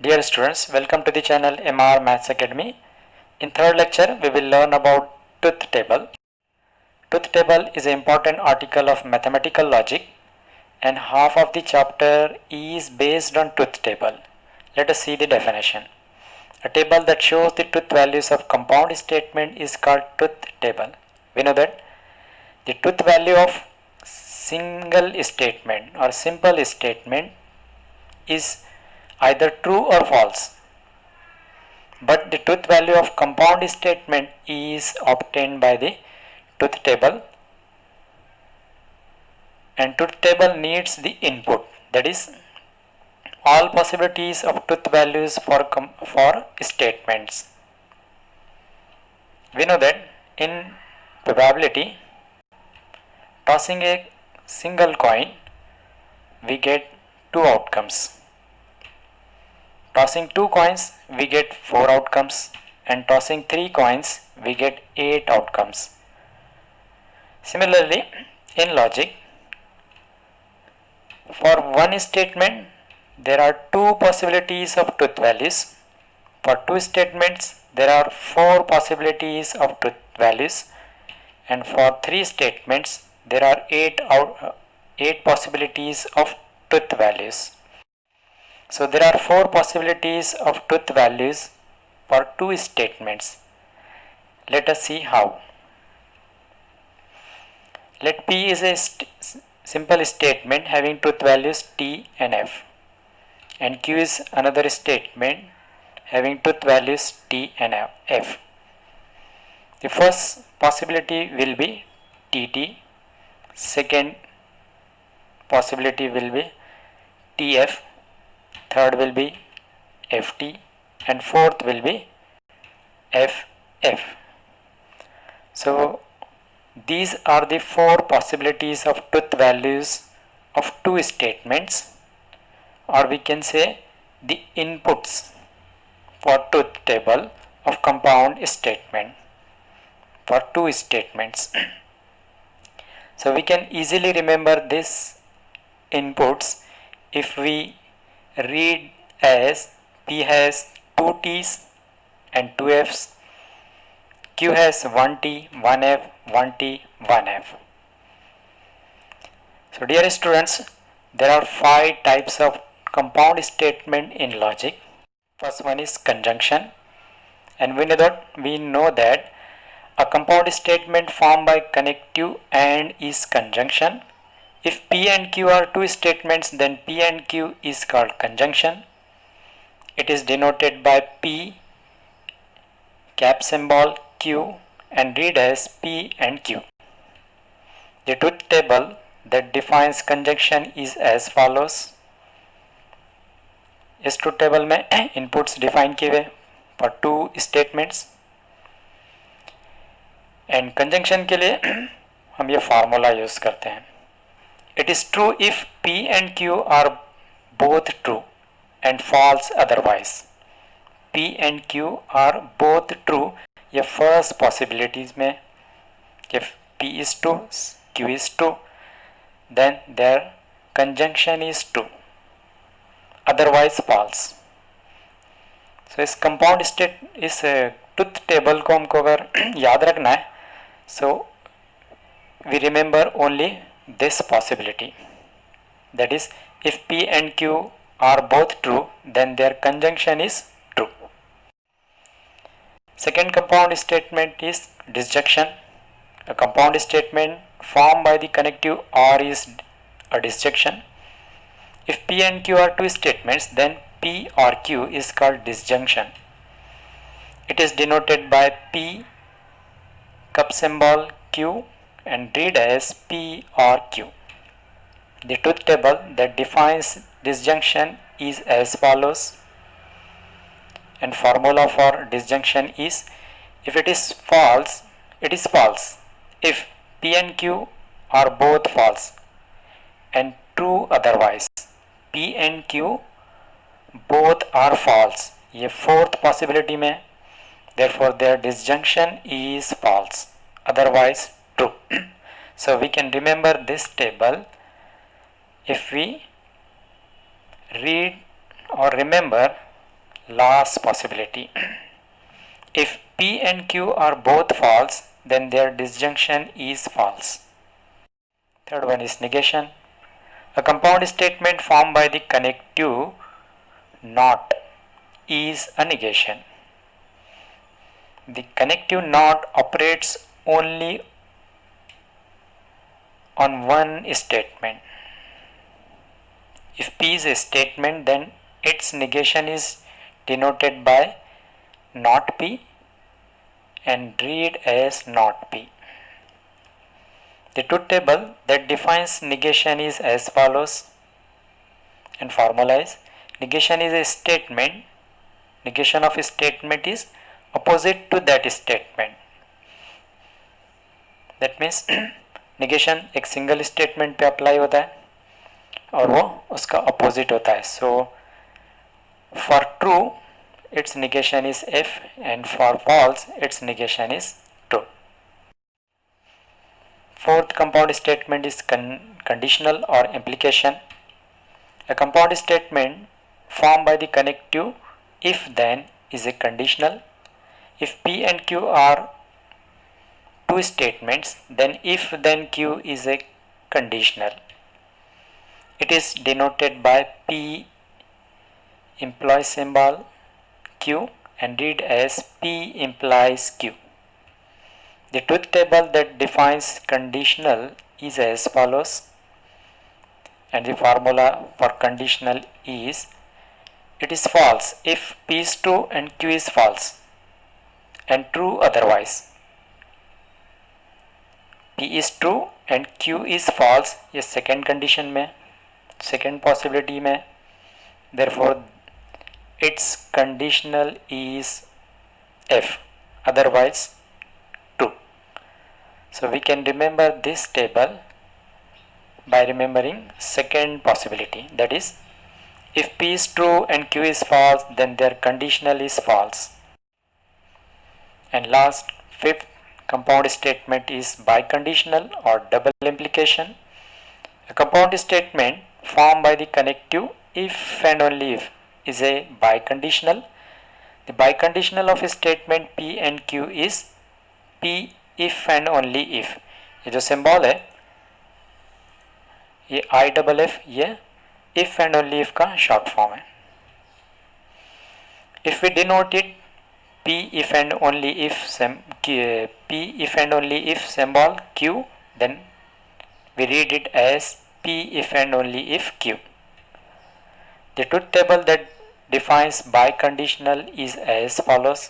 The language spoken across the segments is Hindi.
Dear students, welcome to the channel MR Maths Academy. In third lecture, we will learn about truth table. Truth table is an important article of mathematical logic and half of the chapter is based on truth table. Let us see the definition. A table that shows the truth values of compound statement is called truth table. We know that the truth value of single statement or simple statement is either true or false, but the truth value of compound statement is obtained by the truth table, and truth table needs the input, that is all possibilities of truth values for statements. We know that in probability, tossing a single coin, we get two outcomes. Tossing two coins, we get four outcomes, and tossing three coins, we get eight outcomes. Similarly, in logic, for one statement, there are two possibilities of truth values. For two statements, there are four possibilities of truth values, and for three statements, there are eight possibilities of truth values. So there are four possibilities of truth values for two statements. Let us see how. Let P is a simple statement having truth values T and F, and Q is another statement having truth values T and F. The first possibility will be TT, second possibility will be TF, third will be FT, and fourth will be FF. So these are the four possibilities of truth values of two statements, or we can say the inputs for truth table of compound statement for two statements. So we can easily remember these inputs if we read as P has two T's and two F's, Q has one T, one F, one T, one F. So dear students, there are five types of compound statement in logic. First one is conjunction, and we know that a compound statement formed by connective and is conjunction. If P and Q are two statements, then P and Q is called conjunction. It is denoted by P, cap symbol Q, and read as P and Q. The truth table that defines conjunction is as follows. इस ट्रूथ टेबल में इनपुट्स डिफाइन किए हुए for two statements, and conjunction के लिए हम ये फार्मूला यूज करते हैं. It is true if P and Q are both true and false otherwise. P and Q are both true, ये फर्स्ट पॉसिबिलिटीज में. If P is true, Q is true, then their conjunction is true, otherwise false. So इस कंपाउंड स्टेट इस ट्रुथ टेबल को हमको अगर याद रखना है, so we remember only this possibility, that is if P and Q are both true, then their conjunction is true. Second compound statement is disjunction. A compound statement formed by the connective or is a disjunction. If P and Q are two statements, then P or Q is called disjunction. It is denoted by P, cup symbol Q, and read as P or Q. The truth table that defines disjunction is as follows, and formula for disjunction is if it is false, it is false. If P and Q are both false and true otherwise, P and Q both are false, ये fourth possibility में, therefore their disjunction is false, otherwise true. So we can remember this table if we read or remember last possibility. If P and Q are both false, then their disjunction is false. Third one is negation. A compound statement formed by the connective not is a negation. The connective not operates only on one statement. If P is a statement, then its negation is denoted by not P and read as not P. The truth table that defines negation is as follows, and formula is: negation is a statement, negation of a statement is opposite to that statement. That means negation एक सिंगल स्टेटमेंट पे अप्लाई होता है और वो उसका अपोजिट होता है. So for true its negation is F and for false its negation is true. Fourth compound statement is conditional or implication. A compound statement formed by the connective if then is a conditional. If P and Q are two statements, then if then Q is a conditional. It is denoted by P implies symbol Q and read as P implies Q. The truth table that defines conditional is as follows, and the formula for conditional is: it is false if P is true and Q is false and true otherwise. P is true and Q is false, ये second condition में, second possibility में. Therefore its conditional is F, otherwise true. So we can remember this table by remembering second possibility, that is, if P is true and Q is false, then their conditional is false. And last, fifth compound statement is biconditional or double implication. A compound statement formed by the connective if and only if is a biconditional. The biconditional of a statement P and Q is P if and only if. ये जो symbol है ये I double F, ये if and only if का short form है. If we denote it P if and only if symbol Q, then we read it as P if and only if Q. The truth table that defines biconditional is as follows,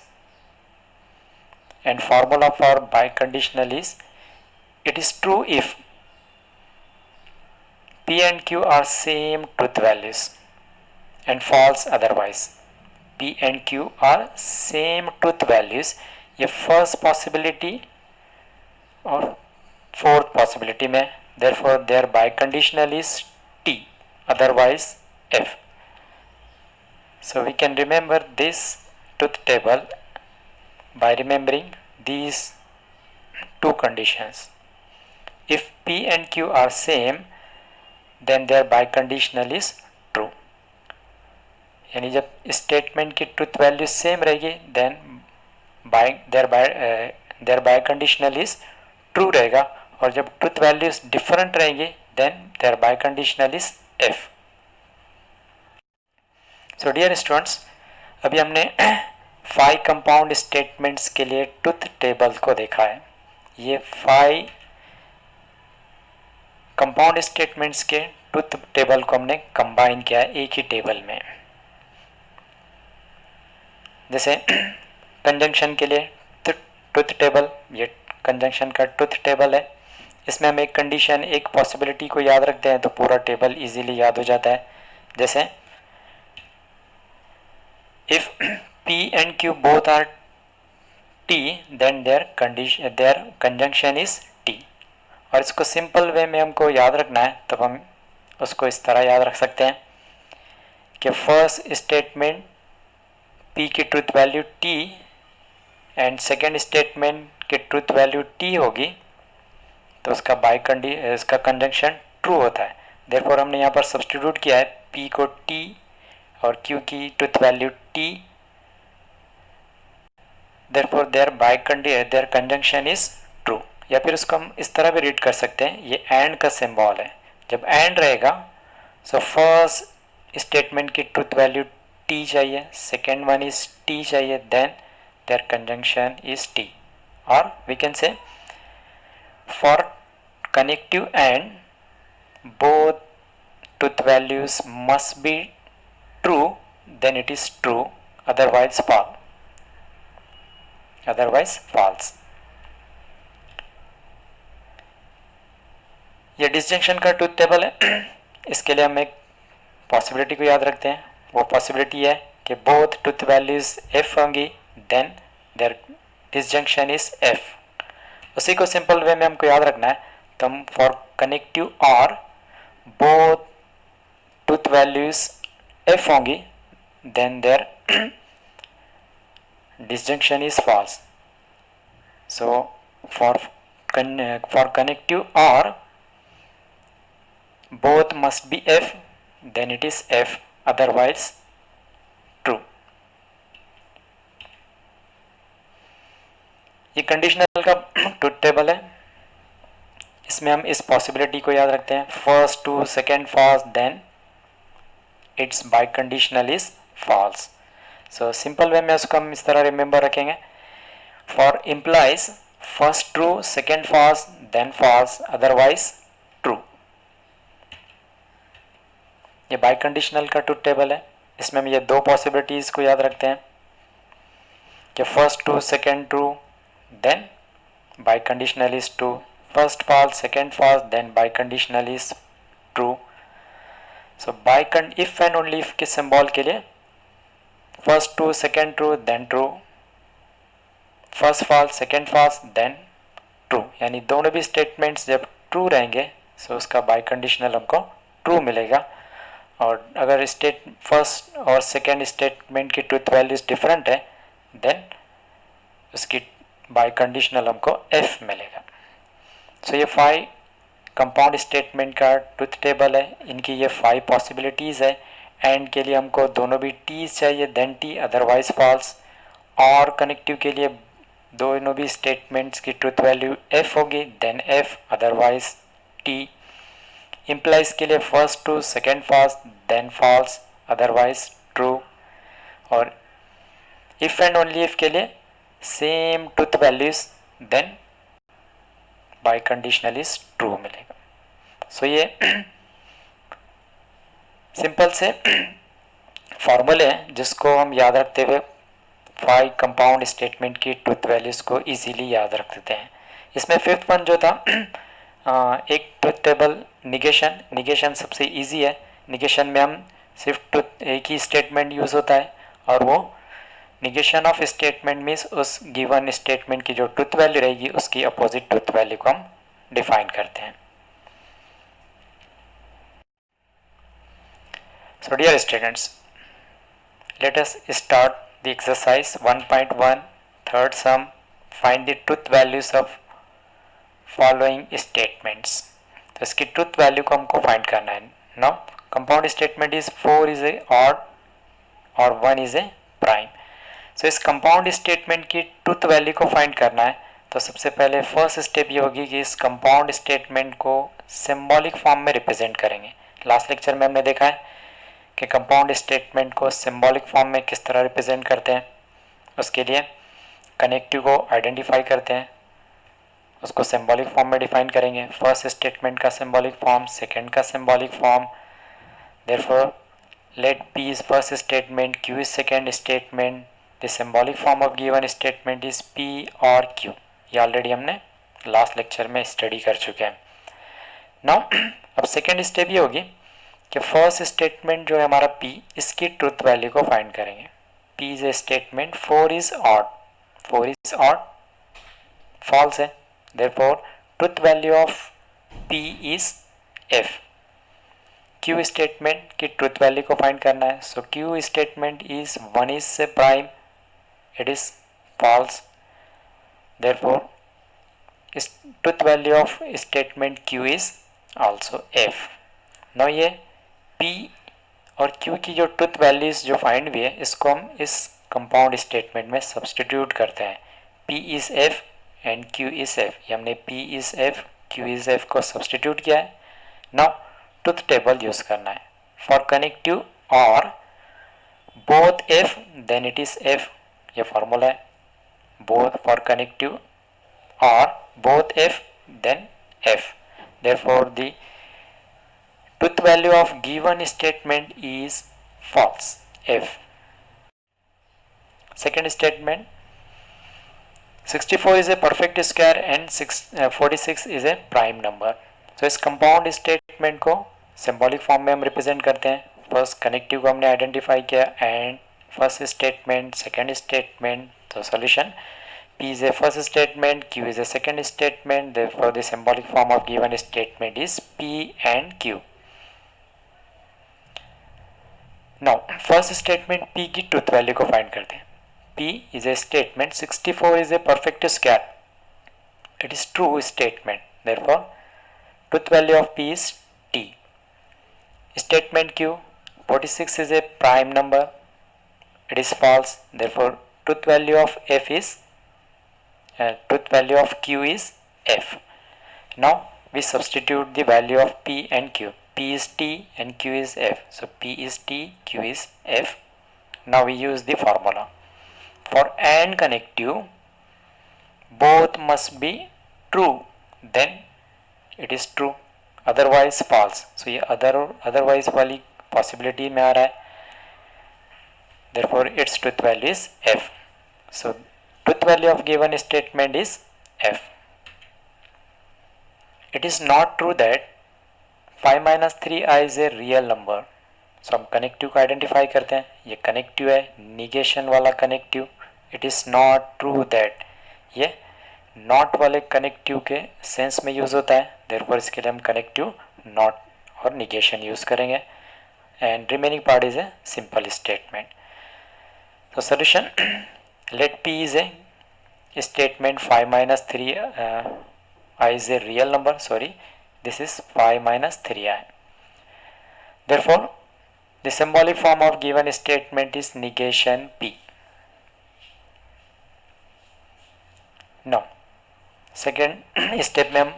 and formula for biconditional is: it is true if P and Q are same truth values and false otherwise. P and Q are same truth values, ये first possibility और fourth possibility में. Therefore their biconditional is T, otherwise F. So we can remember this truth table by remembering these two conditions. If P and Q are same, then their biconditional is true. यानी जब स्टेटमेंट की ट्रुथ वैल्यू सेम रहेगी, then their biconditional is true रहेगा, और जब ट्रुथ वैल्यूज डिफरेंट रहेंगी then their biconditional is F. So dear students, अभी हमने 5 कंपाउंड स्टेटमेंट्स के लिए ट्रुथ टेबल को देखा है. ये 5 कंपाउंड स्टेटमेंट्स के ट्रुथ टेबल को हमने कंबाइन किया है एक ही टेबल में. जैसे कंजंक्शन के लिए ट्रुथ टेबल, ये कंजंक्शन का ट्रुथ टेबल है. इसमें हम एक कंडीशन, एक पॉसिबिलिटी को याद रखते हैं तो पूरा टेबल इजीली याद हो जाता है. जैसे if P and Q both are T, then their conjunction is T. और इसको सिंपल वे में हमको याद रखना है, तब हम उसको इस तरह याद रख सकते हैं कि फर्स्ट स्टेटमेंट P की truth value T and second statement की ट्रुथ वैल्यू T होगी, तो उसका इसका कंजंक्शन ट्रू होता है. देयरफॉर हमने यहाँ पर सब्स्टिट्यूट किया है P को T और Q की truth value T therefore their conjunction is true. या फिर उसको हम इस तरह भी रीड कर सकते हैं, ये एंड का सिंबल है, जब एंड रहेगा सो फर्स्ट स्टेटमेंट की ट्रुथ वैल्यू टी चाहिए, सेकेंड वन इज टी चाहिए, then their conjunction is T. और we can say for connective and both truth values must be true, then it is true, otherwise false। ये डिसजंक्शन का ट्रुथ टेबल है। इसके लिए हम एक पॉसिबिलिटी को याद रखते हैं, वो पॉसिबिलिटी है कि बोथ ट्रुथ वैल्यूज एफ होंगी, then their disjunction is F. उसी को सिंपल वे में हमको याद रखना है, तो हम फॉर कनेक्टिव और बोथ ट्रुथ वैल्यूज एफ होंगी, then their disjunction is false. So for connective और both must be f, then it is f, otherwise true। ये कंडीशनल का ट्रुथ टेबल है। इसमें हम इस पॉसिबिलिटी को याद रखते हैं, first true second false, then it's biconditional is false. So simple way में उसको हम इस तरह रिमेंबर रखेंगे, for implies first true second false then false otherwise true. ये बाय कंडीशनल का ट्रुथ टेबल है। इसमें हम ये दो पॉसिबिलिटीज को याद रखते हैं कि first true second true then biconditional is true, first false second false then biconditional is true. So by if and only if के सिंबल के लिए first true second true then true, first false second false then true, यानी दोनों भी स्टेटमेंट्स जब ट्रू रहेंगे सो उसका बाय कंडीशनल हमको ट्रू मिलेगा। और अगर स्टेट फर्स्ट और सेकेंड स्टेटमेंट की ट्रुथ वैल्यूज डिफरेंट है, देन उसकी बाय कंडीशनल हमको एफ मिलेगा। सो ये 5 कंपाउंड स्टेटमेंट का ट्रुथ टेबल है। इनकी ये 5 पॉसिबिलिटीज़ है। एंड के लिए हमको दोनों भी टीज चाहिए, देन टी अदरवाइज फॉल्स। और कनेक्टिव के लिए दोनों भी स्टेटमेंट्स की ट्रुथ वैल्यू एफ होगी, then F otherwise T. Implies के लिए first true second false then false otherwise true. और इफ एंड ओनली इफ के लिए same truth values then biconditional is true मिलेगा। सो ये सिंपल से फॉर्मूले हैं जिसको हम याद रखते हुए 5 कंपाउंड स्टेटमेंट की ट्रुथ वैल्यूज को इजीली याद रख देते हैं। इसमें फिफ्थ वन जो था एक ट्रुथ टेबल निगेशन सबसे इजी है। निगेशन में हम सिर्फ एक ही स्टेटमेंट यूज़ होता है, और वो निगेशन ऑफ स्टेटमेंट मीन्स उस गिवन स्टेटमेंट की जो ट्रुथ वैल्यू रहेगी उसकी अपोजिट ट्रुथ वैल्यू को हम डिफाइन करते हैं। So dear students, let us start the exercise 1.1 third sum. Find the truth values of following statements। तो इसकी ट्रुथ वैल्यू को हमको फाइंड करना है। Now compound statement is 4 is a odd और 1 इज ए प्राइम। सो इस कंपाउंड स्टेटमेंट की ट्रुथ वैल्यू को फाइंड करना है, तो सबसे पहले फर्स्ट स्टेप ये होगी कि इस कंपाउंड स्टेटमेंट को सिंबॉलिक फॉर्म में रिप्रेजेंट करेंगे। लास्ट लेक्चर में हमने देखा है कि कंपाउंड स्टेटमेंट को सिंबॉलिक फॉर्म में किस तरह रिप्रेजेंट करते हैं। उसके लिए कनेक्टिव को आइडेंटिफाई करते हैं, उसको सिंबॉलिक फॉर्म में डिफाइन करेंगे। फर्स्ट स्टेटमेंट का सिंबॉलिक फॉर्म, सेकंड का symbolic form. Therefore let P is first statement, Q is second statement, the symbolic form of given statement is P और Q। ये ऑलरेडी हमने लास्ट लेक्चर में स्टडी कर चुके हैं। नाउ अब सेकेंड स्टेप ये होगी कि फर्स्ट स्टेटमेंट जो है हमारा P, इसकी ट्रुथ वैल्यू को फाइंड करेंगे। P is a statement, 4 is odd, false है, therefore truth value of P is F। Q statement की ट्रुथ वैल्यू को फाइंड करना है, so Q statement is 1 is से prime, it is false, therefore इस truth value of statement Q is also F। Now ये P और Q की जो ट्रुथ वैल्यूज जो फाइंड हुई है, इसको हम इस कंपाउंड स्टेटमेंट में सब्सटीट्यूट करते हैं, P is F and Q is F, ये हमने P is F Q is F को सब्सटीट्यूट किया है। नाउ ट्रुथ टेबल यूज करना है। फॉर कनेक्टिव और both F then it is F, ये फॉर्मूला है। बोथ फॉर कनेक्टिव और both F then F, therefore the truth value of given statement is false, F. Second statement, 64 is a perfect square and 46 is a prime number. So इस compound statement को symbolic form में हम represent करते हैं। फर्स्ट कनेक्टिव को हमने आइडेंटिफाई किया and first statement, second statement, तो solution P is a first statement, Q is a second statement, therefore the symbolic form of given statement is P and Q. Now first statement P की truth value को find करते हैं। P is a statement, 64 is a perfect square, it is true statement, therefore truth value of P is T. Statement Q, 46 is a prime number, it is false, therefore truth value of F is truth value of Q is F. Now we substitute the value of P and Q. P is T and Q is F. So P is T, Q is F. Now we use the formula. For AND connective, both must be true, then it is true, otherwise false. So ये otherwise वाली possibility में आ रहा है, therefore its truth value is F. So truth value of given statement is F. It is not true that 5 minus 3i is a real number. So हम कनेक्टिव को आइडेंटिफाई करते हैं, ये कनेक्टिव है, निगेशन वाला connective. It is not true that, ये नॉट वाले कनेक्टिव के सेंस में यूज़ होता है, देयरफॉर इसके लिए हम कनेक्टिव नॉट और निगेशन यूज़ करेंगे and remaining part is a simple statement. तो solution, let P is a statement 5 minus 3i is a real number, sorry, this is 5 minus 3i. Therefore the symbolic form of given statement is negation P. Now second step में हम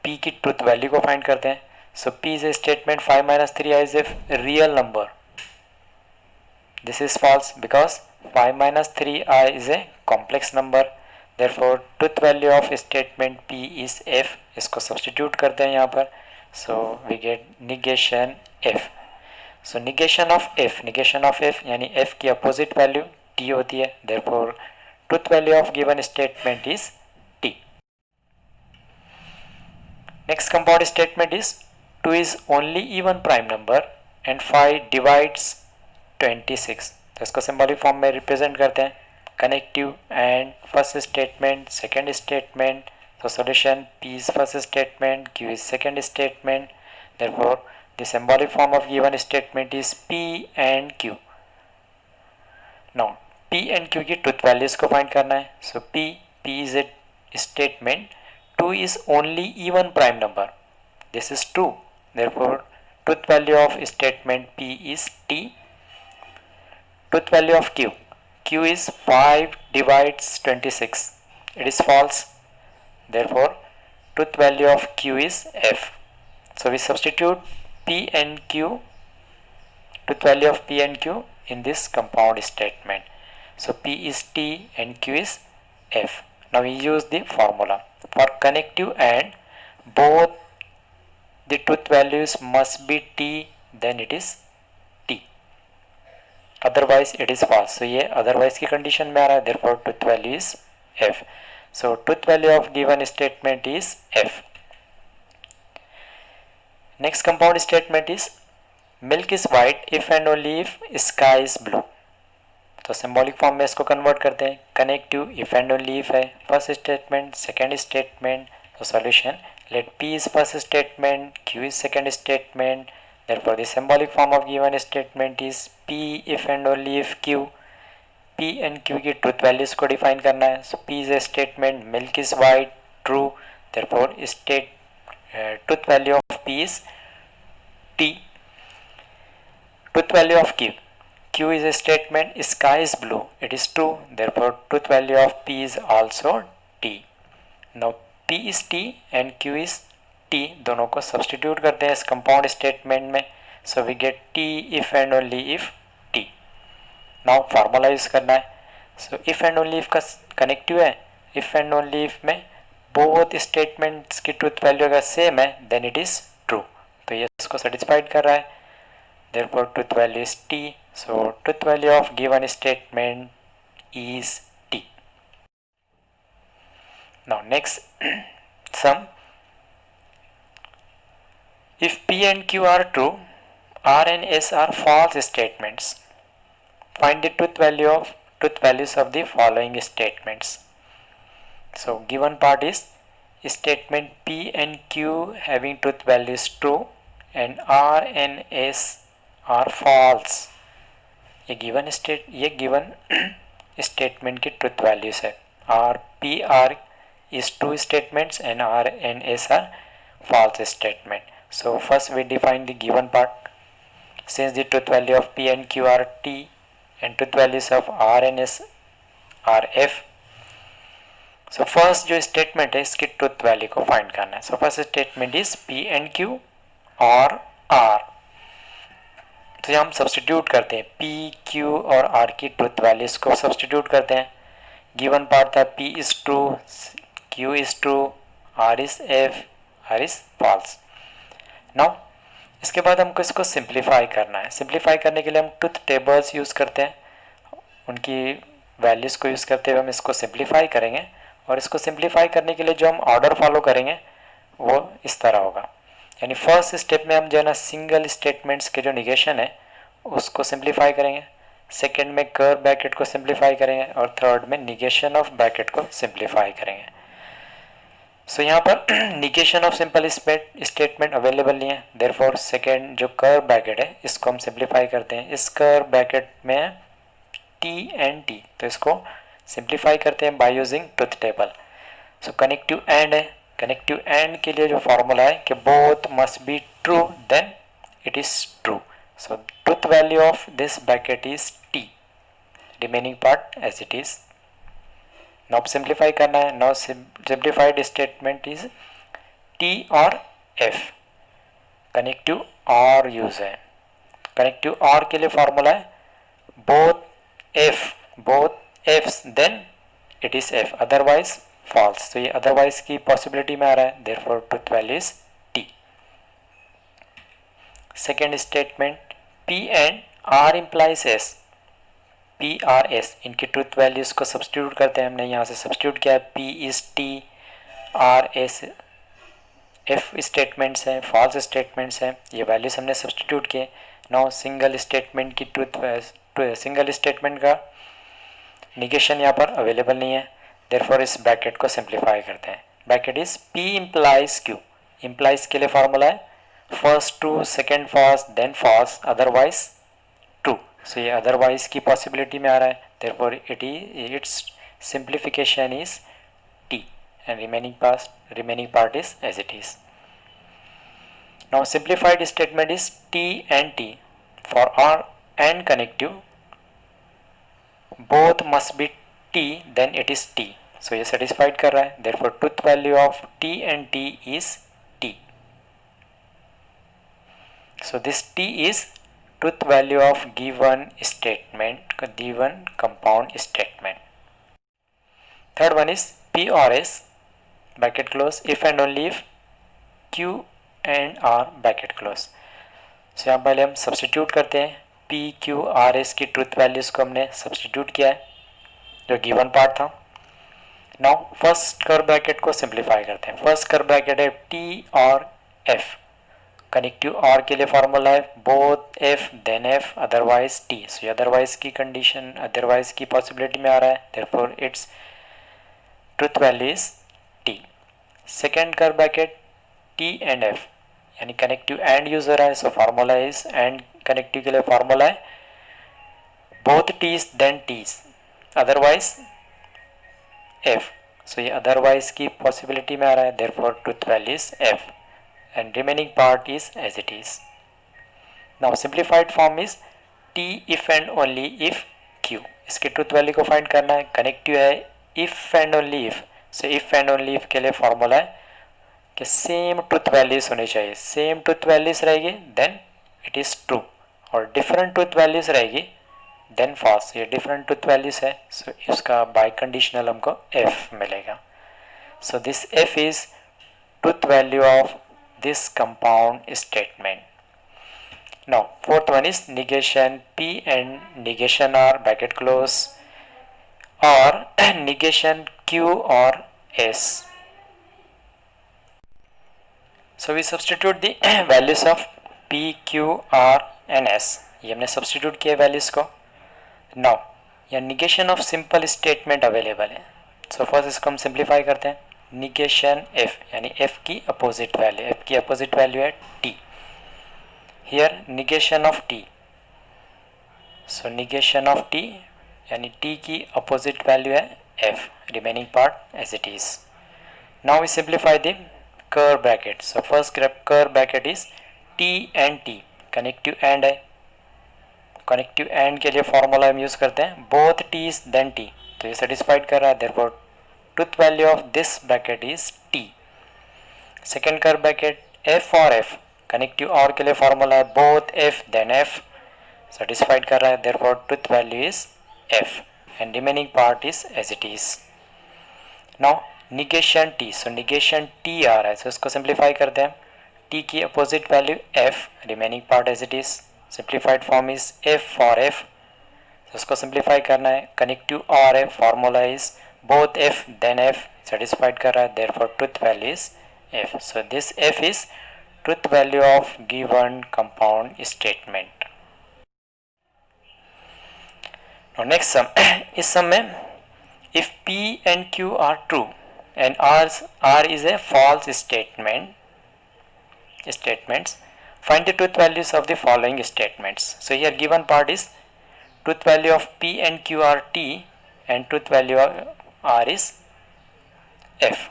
P की ट्रूथ वैल्यू को फाइंड करते हैं। So P is a statement 5 minus 3i is a real number. This is false because 5 minus 3i is a complex number, therefore truth value of statement P is F. इसको substitute करते हैं यहाँ पर, so we get negation F. So negation of F यानी F की opposite value T होती है, therefore truth value of given statement is T. Next compound statement is 2 is only even prime number and 5 divides 26. तो इसको सिंबॉलिक फॉर्म में रिप्रेजेंट करते हैं, connective and first statement, second statement. तो solution, P is first statement, Q is second statement, therefore the symbolic form of given statement is P and Q. Now P and Q की ट्रुथ वैल्यूज को फाइंड करना है। So P is a statement 2 is only even prime number, this is true, therefore truth value of statement P is T. Truth value of Q is 5 divides 26, it is false, therefore truth value of Q is F. So we substitute P and Q, truth value of P and Q in this compound statement. So P is T and Q is F. Now we use the formula. For connective and both the truth values must be T, then it is T, otherwise it is false. So ये otherwise की condition में आ रहा है, therefore truth value is F. So truth value of given statement is F. Next compound statement is milk is white if and only if sky is blue. तो symbolic form में इसको convert करते हैं, connective if and only if है, first statement, second statement. तो solution, let P is first statement, Q is second statement, therefore the symbolic form of given statement is P if and only if Q. P and Q की ट्रूथ वैल्यूज को डिफाइन करना है। So P is a statement, milk is white, true, therefore truth value of P is T. Truth value of Q Q is a statement sky is blue, it is true, therefore truth value of P is also T. Now P is T and Q is T, दोनों को सब्सटीट्यूट करते हैं इस कंपाउंड स्टेटमेंट में, so we get T if and only if T. Now formula use करना है, so if and only if का कनेक्टिव है, इफ एंड ओनली इफ में बोथ स्टेटमेंट्स की ट्रूथ वैल्यू अगर सेम है देन इट इज ट्रू, तो ये इसको सेटिस्फाइड कर रहा है, therefore truth value is T. So truth value of given statement is T. Now next sum, if P and Q are true, R and S are false statements. Find the truth values of the following statements. So given part is statement P and Q having truth values true and R and S are false. ये गिवन स्टेटमेंट की ट्रुथ वैल्यूज है, are P R is true statements and R and S are false statement. So first we define the given part. Since the truth value of P and Q are T and truth values of R and S are F, so first जो स्टेटमेंट है इसकी ट्रुथ वैल्यू को फाइंड करना है. So first statement is P and Q और R. तो हम सब्सटीट्यूट करते हैं P, Q और R की ट्रुथ वैल्यूज को सब्सटीट्यूट करते हैं. गिवन पार्ट था P is true, Q is true, R is F, R is false. Now इसके बाद हमको इसको सिंप्लीफाई करना है. सिंप्लीफाई करने के लिए हम ट्रुथ टेबल्स यूज़ करते हैं, उनकी वैल्यूज़ को यूज़ करते हुए हम इसको सिंप्लीफाई करेंगे. और इसको सिंप्लीफाई करने के लिए जो हम ऑर्डर फॉलो करेंगे वो इस तरह होगा. यानी फर्स्ट स्टेप में हम जो है ना सिंगल स्टेटमेंट्स के जो निगेशन है उसको सिंप्लीफाई करेंगे, सेकंड में कर्व ब्रैकेट को सिंप्लीफाई करेंगे और थर्ड में निगेशन ऑफ ब्रैकेट को सिंप्लीफाई करेंगे. सो यहाँ पर negation of simple statement available नहीं है, देयरफॉर सेकंड जो कर्व ब्रैकेट है इसको हम सिंप्लीफाई करते हैं. इस कर्व ब्रैकेट में टी एंड टी, तो इसको सिंप्लीफाई करते हैं by using truth table. So connective and है, कनेक्टिव एंड के लिए जो फॉर्मूला है कि both must be true then it is true. So truth value of this bracket is T, remaining part as it is. Now simplify करना है. Now simplified statement is T और एफ. कनेक्टिव और यूज है, कनेक्टिव और के लिए फॉर्मूला है both Fs then it is F, otherwise false. तो ये अदरवाइज की पॉसिबिलिटी में आ रहा है, therefore truth value is T. Second statement P and R implies S, P R S इनकी ट्रुथ वैल्यूज को सब्सटीट्यूट करते हैं. हमने यहाँ से सब्सटीट्यूट किया है, P is T, R S F statements हैं, फॉल्स स्टेटमेंट्स हैं, ये वैल्यूज हमने सब्सटीट्यूट किए. नाउ सिंगल स्टेटमेंट की सिंगल स्टेटमेंट का निगेशन यहाँ पर अवेलेबल नहीं है, देयरफॉर इस ब्रैकेट को सिंप्लीफाई करते हैं. Bracket is P implies Q. Implies के लिए फॉर्मूला है first true, second false, then false, otherwise true. So ये अदरवाइज की पॉसिबिलिटी में आ रहा है, therefore its simplification is T and remaining part is as it is. Now simplified statement is T and T. For R and connective both must be T, then it is T. So ये satisfied कर रहा है, therefore truth value of T and T is T. So this T is truth value of given statement, given compound statement. Third one is P or S, bracket close, if and only if Q and R bracket close. So यहाँ पहले हम सब्सटीट्यूट करते हैं, P Q R S की ट्रुथ वैल्यूज़ को हमने सब्सटीट्यूट किया है जो गिवन पार्ट था. नाउ फर्स्ट कर्व ब्रैकेट को सिंप्लीफाई करते हैं. फर्स्ट कर्व ब्रैकेट है T और F. कनेक्टिव और के लिए फॉर्मूला है both F then F, otherwise T. So ये अदरवाइज की कंडीशन, अदरवाइज की पॉसिबिलिटी में आ रहा है, therefore it's truth value is T. Second curve bracket T and F, यानी कनेक्टिव एंड यूजर है, so formula is and connective के लिए फॉर्मूला है both T's then T's, otherwise F. So ये अदरवाइज की पॉसिबिलिटी में आ रहा है, therefore truth value is F and remaining part is as it is. Now simplified form is T if and only if Q, इसके ट्रुथ वैल्यू को फाइंड करना है। कनेक्टिव है if and only if, so if and only if के लिए फॉर्मूला है कि सेम ट्रुथ वैल्यूज होनी चाहिए। सेम ट्रुथ वैल्यूज रहेगी देन इट इज ट्रू, और डिफरेंट ट्रुथ वैल्यूज रहेगी देन फॉल्स। ये डिफरेंट ट्रुथ वैल्यूज है, सो इसका बाय कंडीशनल हमको एफ मिलेगा। So this F is truth value of this compound statement. Now fourth one is negation P and negation R bracket close, or negation Q or S. So we substitute the values of P, Q, R and S. ये हमने substitute किए values को। Now यह negation of simple statement available है। So first इसको हम simplify करते हैं। निगेशन एफ यानी एफ की अपोजिट वैल्यू, एफ की अपोजिट वैल्यू है T. Here negation of T, so negation of T यानी टी की अपोजिट वैल्यू है F, remaining part as it is. Now we simplify the curve bracket. So first curve bracket is T and T, connective and है। कनेक्टिव एंड के लिए फॉर्मूला हम यूज करते हैं both T is then T, तो ये सेटिस्फाइड कर रहा है, therefore truth value of this bracket is t. Second curve bracket f और f, connective और के लिए फॉर्मूला है both f then f, satisfied कर रहा है, therefore truth value is f and remaining part is as it is. Now negation t, so negation t आ रहा है, so इसको simplify करते हैं। t की opposite value f, remaining part as it is, simplified form is f for f, so इसको simplify करना है। connective और f formula is both f then f, satisfied कर रहा है, therefore truth value is f. So this f is truth value of given compound statement. Now next sum, इस sum में if p and q are true and r is a false statements, find the truth values of the following statements. So here given part is truth value of p and q are t and truth value of R is F.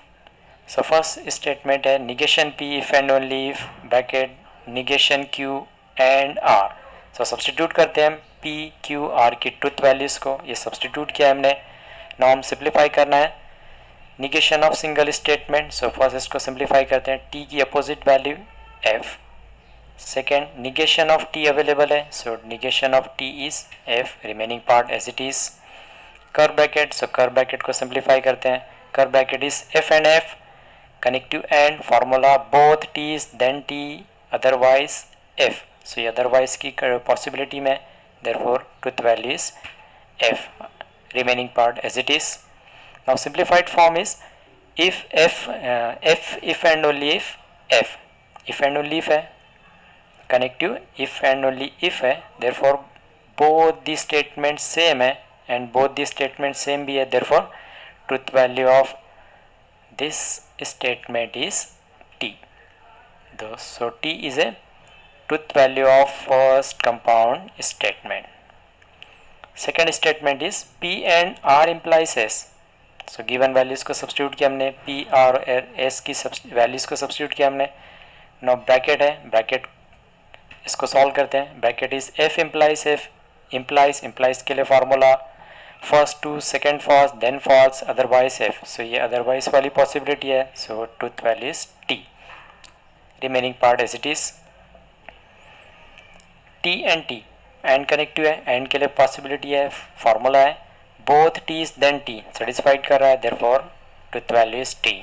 So first statement है negation P if and only if bracket negation Q and R. So substitute करते हैं P, Q, R की truth values को, ये substitute किया हमने। Now हम simplify करना है negation of single statement. So first इसको simplify करते हैं, T की opposite value F. Second negation of T available है, so negation of T is F, remaining part as it is. Curve bracket, so curve bracket को सिंप्लीफाई करते हैं। Curve bracket is F and F, connective and formula both T is then T otherwise F, so ये अदरवाइज की पॉसिबिलिटी में, therefore truth value is F, remaining part as it is. Now simplified form is if F if and only if and only if है, connective if and only if है, therefore both the statement same है and both the statements same भी है, therefore truth value of this statement is t. So t is a truth value of first compound statement. Second statement is p and r implies s. So given values को substitute किया हमने, p r s की values को substitute किया हमने। now bracket है, bracket इसको solve करते हैं। bracket is f implies f, implies के लिए formula first true second false then false otherwise F, so ये अदरवाइज वाली पॉसिबिलिटी है, so truth value is T, remaining part as it is. T and connective है, एंड के लिए पॉसिबिलिटी है, फॉर्मूला है both T is then T, satisfied कर रहा है, therefore truth value is T.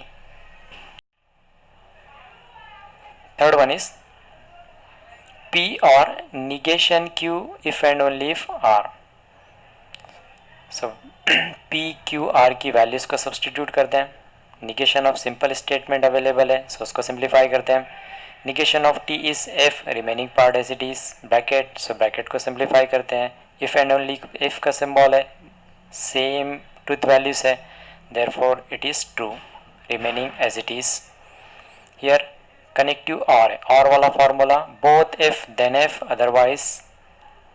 Third one is P or negation Q if and only if R. So P, Q, R की वैल्यूज़ को सब्सटीट्यूट करते हैं। Negation of simple statement available है, सो उसको सिंप्लीफाई करते हैं। Negation of T is F, remaining part as it is, bracket, so bracket को सिंप्लीफाई करते हैं। इफ एंड ओनली इफ का सिंबल है, सेम ट्रुथ वैल्यूज है, therefore it is true, remaining as it is. Here connective or वाला formula both F then F otherwise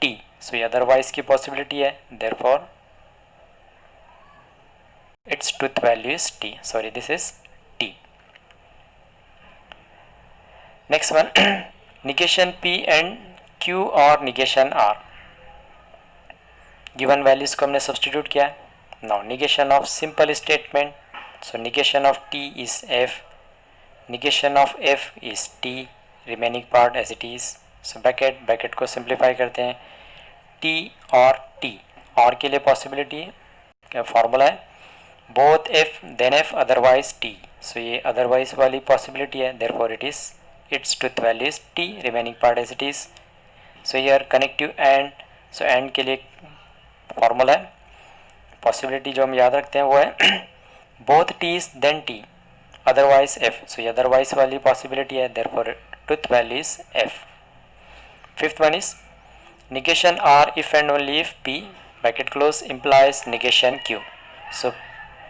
T, so ये अदरवाइज की पॉसिबिलिटी है, therefore its truth value is t, sorry this is t. Next one negation p and q or negation r. Given values को हमने सब्सटीट्यूट किया है. Now negation of simple statement, so negation of t is f, negation of f is t, remaining part as it is. So bracket को सिंप्लीफाई करते हैं. t और t, और के लिए पॉसिबिलिटी क्या फॉर्मूला है, both f then f otherwise t. So ये अदरवाइज वाली पॉसिबिलिटी है, therefore it is it's truth value is t, remaining part as it is. So here connective and, so and के लिए फॉर्मूला है, पॉसिबिलिटी जो हम याद रखते हैं वो है both t is then t otherwise f. So ये अदरवाइज वाली पॉसिबिलिटी है, therefore truth value is f. Fifth one is negation r if and only if p bracket close implies negation q. So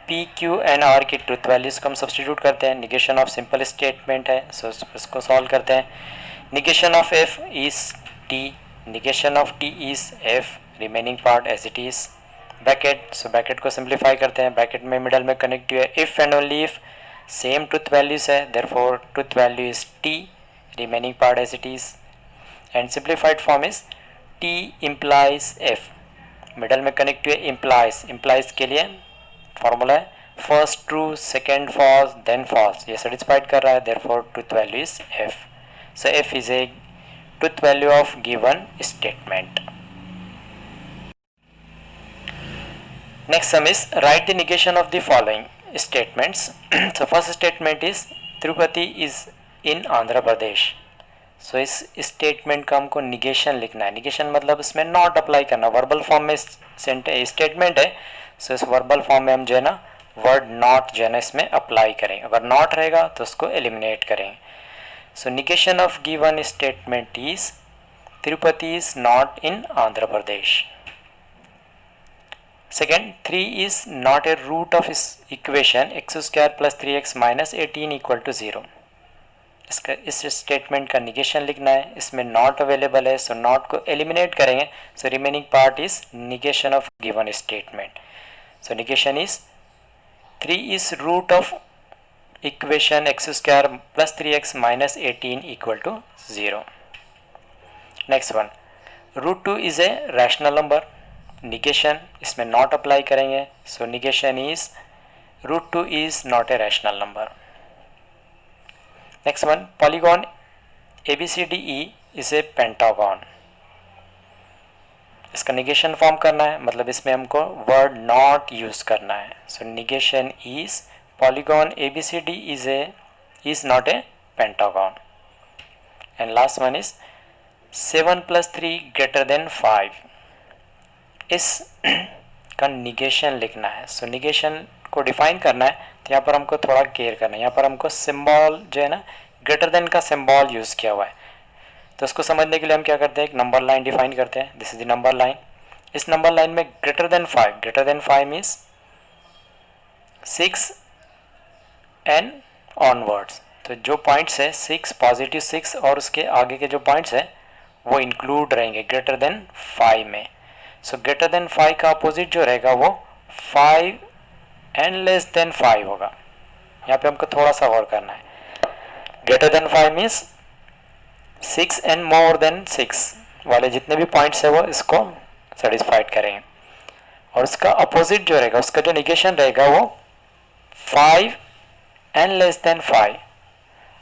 p q and r की ट्रुथ वैल्यूज को हम सब्सटीट्यूट करते हैं. negation ऑफ सिंपल स्टेटमेंट है, सो इसको सॉल्व करते हैं. negation of f is t, negation of t is f, remaining part as it is. Bracket, so bracket को सिंप्लीफाई करते हैं. ब्रैकेट में मिडल में कनेक्टिव है if and only if, same truth values है, therefore truth value is t, remaining part as it is. And simplified form is t implies f, middle में कनेक्टिव है implies, implies के लिए फॉर्मूला है first true second false then false, ये सेटिस्फाइड कर रहा है, therefore truth value is f. So f is a truth value of given statement. Next sum is write the negation of the following statements. So first statement is Tirupati is in Andhra Pradesh. So इस स्टेटमेंट का हमको निगेशन लिखना है. निगेशन मतलब इसमें नॉट अप्लाई करना, वर्बल फॉर्म में स्टेटमेंट है. सो इस वर्बल फॉर्म में हम जो है ना वर्ड नॉट जो है ना इसमें अप्लाई करें. अगर नॉट रहेगा तो उसको एलिमिनेट करें. So negation of given statement is Tirupati is not in Andhra Pradesh. Second, 3 is not a root of equation x² + 3x - 18 = 0. इसका इस स्टेटमेंट का निगेशन लिखना है. इसमें नॉट अवेलेबल है, सो नॉट को एलिमिनेट करेंगे. So remaining part is negation of given statement. So negation is 3 is root of equation x² + 3x - 18 = 0. Next one, √2 is a rational number. Negation, इसमें नॉट अप्लाई करेंगे. So negation is √2 is not a rational number. Next one, polygon ABCDE is a pentagon. इसका निगेशन फॉर्म करना है, मतलब इसमें हमको वर्ड नॉट यूज करना है. So negation is polygon ABCD is not a pentagon. And last one is 7 + 3 > 5. इस का निगेशन लिखना है. सो निगेशन को डिफाइन करना है, तो यहाँ पर हमको थोड़ा केयर करना है. यहाँ पर हमको सिंबल जो है ना ग्रेटर देन का सिंबल यूज़ किया हुआ है. तो उसको समझने के लिए हम क्या करते हैं, एक नंबर लाइन डिफाइन करते हैं. This is the number line. इस नंबर लाइन में greater than 5 means 6 and onwards. तो जो पॉइंट्स है 6, पॉजिटिव 6 और उसके आगे के जो पॉइंट्स है वो इंक्लूड रहेंगे ग्रेटर देन 5 में. सो ग्रेटर देन 5 का अपोजिट जो रहेगा वो 5 एंड लेस देन 5 होगा. यहाँ पे हमको थोड़ा सा और करना है. Greater than 5 means 6 and more than 6 वाले जितने भी पॉइंट्स है वो इसको सेटिस्फाइड करेंगे. और उसका अपोजिट जो रहेगा, उसका जो निगेशन रहेगा वो 5 and less than 5.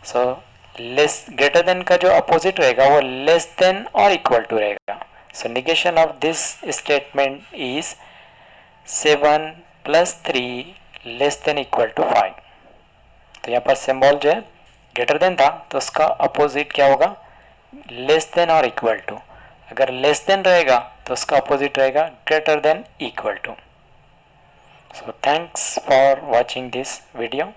So less greater than का जो अपोजिट रहेगा वो लेस देन और इक्वल टू रहेगा. So negation of this statement is 7 + 3 <= 5. तो यहाँ पर सिंबल जो है ग्रेटर देन था, तो उसका अपोजिट क्या होगा, लेस देन और इक्वल टू. अगर लेस देन रहेगा तो उसका अपोजिट रहेगा greater than equal to. So thanks for watching this video.